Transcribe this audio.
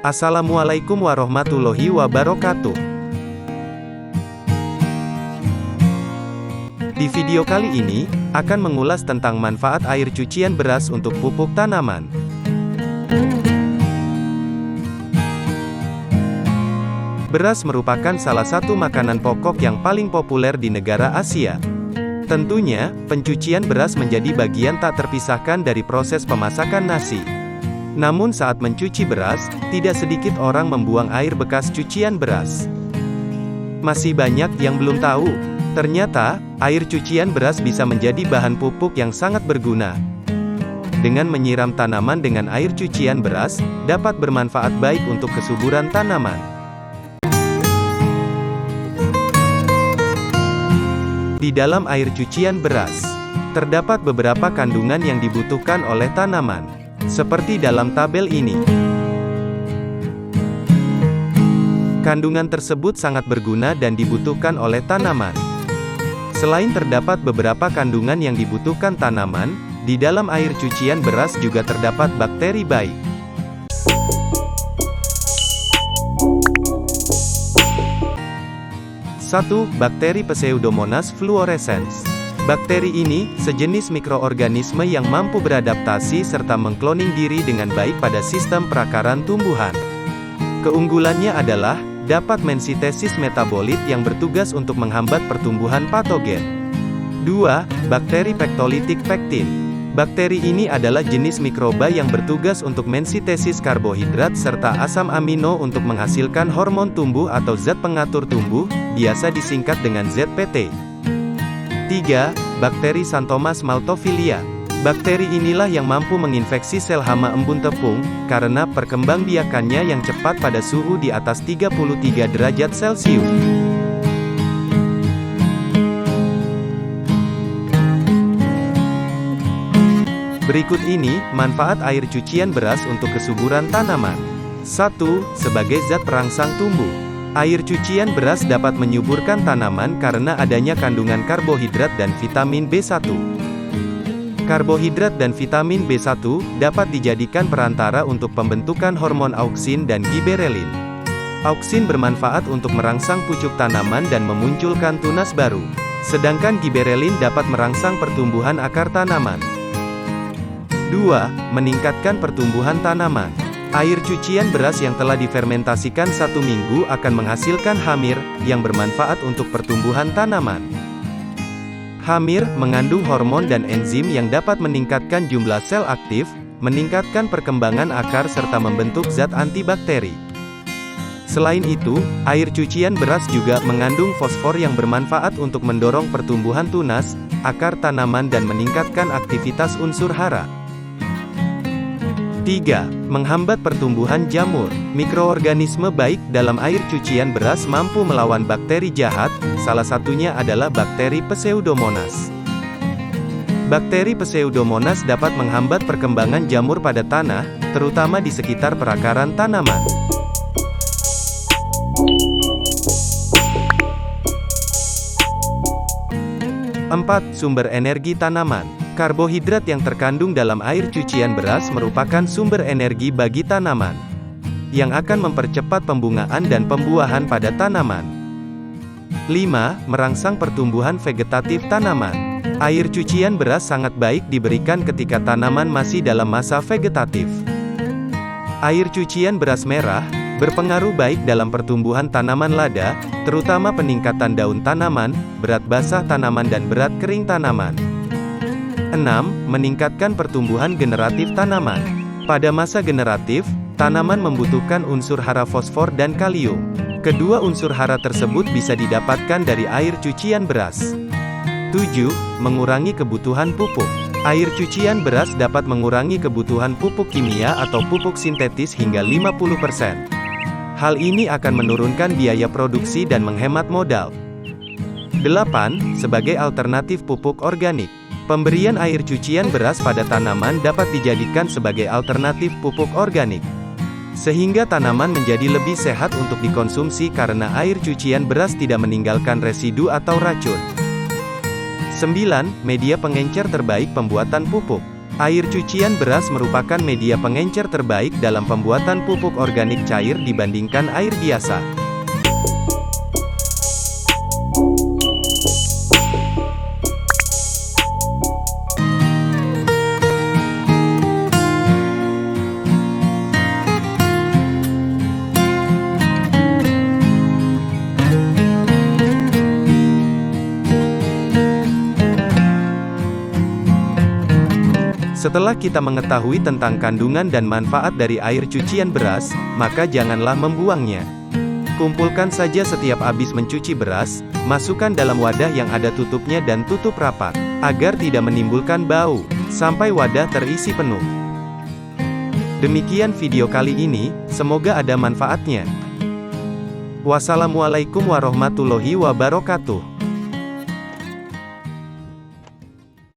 Assalamualaikum warahmatullahi wabarakatuh. Di video kali ini, akan mengulas tentang manfaat air cucian beras untuk pupuk tanaman. Beras merupakan salah satu makanan pokok yang paling populer di negara Asia. Tentunya, pencucian beras menjadi bagian tak terpisahkan dari proses pemasakan nasi. Namun saat mencuci beras, tidak sedikit orang membuang air bekas cucian beras. Masih banyak yang belum tahu, ternyata, air cucian beras bisa menjadi bahan pupuk yang sangat berguna. Dengan menyiram tanaman dengan air cucian beras, dapat bermanfaat baik untuk kesuburan tanaman. Di dalam air cucian beras, terdapat beberapa kandungan yang dibutuhkan oleh tanaman, seperti dalam tabel ini. Kandungan tersebut sangat berguna dan dibutuhkan oleh tanaman. Selain terdapat beberapa kandungan yang dibutuhkan tanaman, di dalam air cucian beras juga terdapat bakteri baik. 1. Bakteri Pseudomonas fluorescens. Bakteri ini, sejenis mikroorganisme yang mampu beradaptasi serta mengkloning diri dengan baik pada sistem perakaran tumbuhan. Keunggulannya adalah, dapat mensintesis metabolit yang bertugas untuk menghambat pertumbuhan patogen. 2. Bakteri Pectolytic pectin. Bakteri ini adalah jenis mikroba yang bertugas untuk mensintesis karbohidrat serta asam amino untuk menghasilkan hormon tumbuh atau zat pengatur tumbuh, biasa disingkat dengan ZPT. 3. Bakteri Xanthomas maltophilia. Bakteri inilah yang mampu menginfeksi sel hama embun tepung, karena perkembangbiakannya yang cepat pada suhu di atas 33 derajat Celcius. Berikut ini, manfaat air cucian beras untuk kesuburan tanaman. 1. Sebagai zat perangsang tumbuh. Air cucian beras dapat menyuburkan tanaman karena adanya kandungan karbohidrat dan vitamin B1. Karbohidrat dan vitamin B1 dapat dijadikan perantara untuk pembentukan hormon auksin dan giberelin. Auksin bermanfaat untuk merangsang pucuk tanaman dan memunculkan tunas baru. Sedangkan giberelin dapat merangsang pertumbuhan akar tanaman. 2. Meningkatkan pertumbuhan tanaman. Air cucian beras yang telah difermentasikan 1 minggu akan menghasilkan hamir, yang bermanfaat untuk pertumbuhan tanaman. Hamir mengandung hormon dan enzim yang dapat meningkatkan jumlah sel aktif, meningkatkan perkembangan akar serta membentuk zat antibakteri. Selain itu, air cucian beras juga mengandung fosfor yang bermanfaat untuk mendorong pertumbuhan tunas, akar tanaman dan meningkatkan aktivitas unsur hara. 3. Menghambat pertumbuhan jamur. Mikroorganisme baik dalam air cucian beras mampu melawan bakteri jahat, salah satunya adalah bakteri Pseudomonas. Bakteri Pseudomonas dapat menghambat perkembangan jamur pada tanah, terutama di sekitar perakaran tanaman. 4. Sumber energi tanaman. Karbohidrat yang terkandung dalam air cucian beras merupakan sumber energi bagi tanaman, yang akan mempercepat pembungaan dan pembuahan pada tanaman. 5. Merangsang pertumbuhan vegetatif tanaman. Air cucian beras sangat baik diberikan ketika tanaman masih dalam masa vegetatif. Air cucian beras merah berpengaruh baik dalam pertumbuhan tanaman lada, terutama peningkatan daun tanaman, berat basah tanaman dan berat kering tanaman. 6. Meningkatkan pertumbuhan generatif tanaman. Pada masa generatif, tanaman membutuhkan unsur hara fosfor dan kalium. Kedua unsur hara tersebut bisa didapatkan dari air cucian beras. 7. Mengurangi kebutuhan pupuk. Air cucian beras dapat mengurangi kebutuhan pupuk kimia atau pupuk sintetis hingga 50%. Hal ini akan menurunkan biaya produksi dan menghemat modal. 8. Sebagai alternatif pupuk organik. Pemberian air cucian beras pada tanaman dapat dijadikan sebagai alternatif pupuk organik, sehingga tanaman menjadi lebih sehat untuk dikonsumsi karena air cucian beras tidak meninggalkan residu atau racun. 9. Media pengencer terbaik pembuatan pupuk. Air cucian beras merupakan media pengencer terbaik dalam pembuatan pupuk organik cair dibandingkan air biasa. Setelah kita mengetahui tentang kandungan dan manfaat dari air cucian beras, maka janganlah membuangnya. Kumpulkan saja setiap habis mencuci beras, masukkan dalam wadah yang ada tutupnya dan tutup rapat, agar tidak menimbulkan bau, sampai wadah terisi penuh. Demikian video kali ini, semoga ada manfaatnya. Wassalamualaikum warahmatullahi wabarakatuh.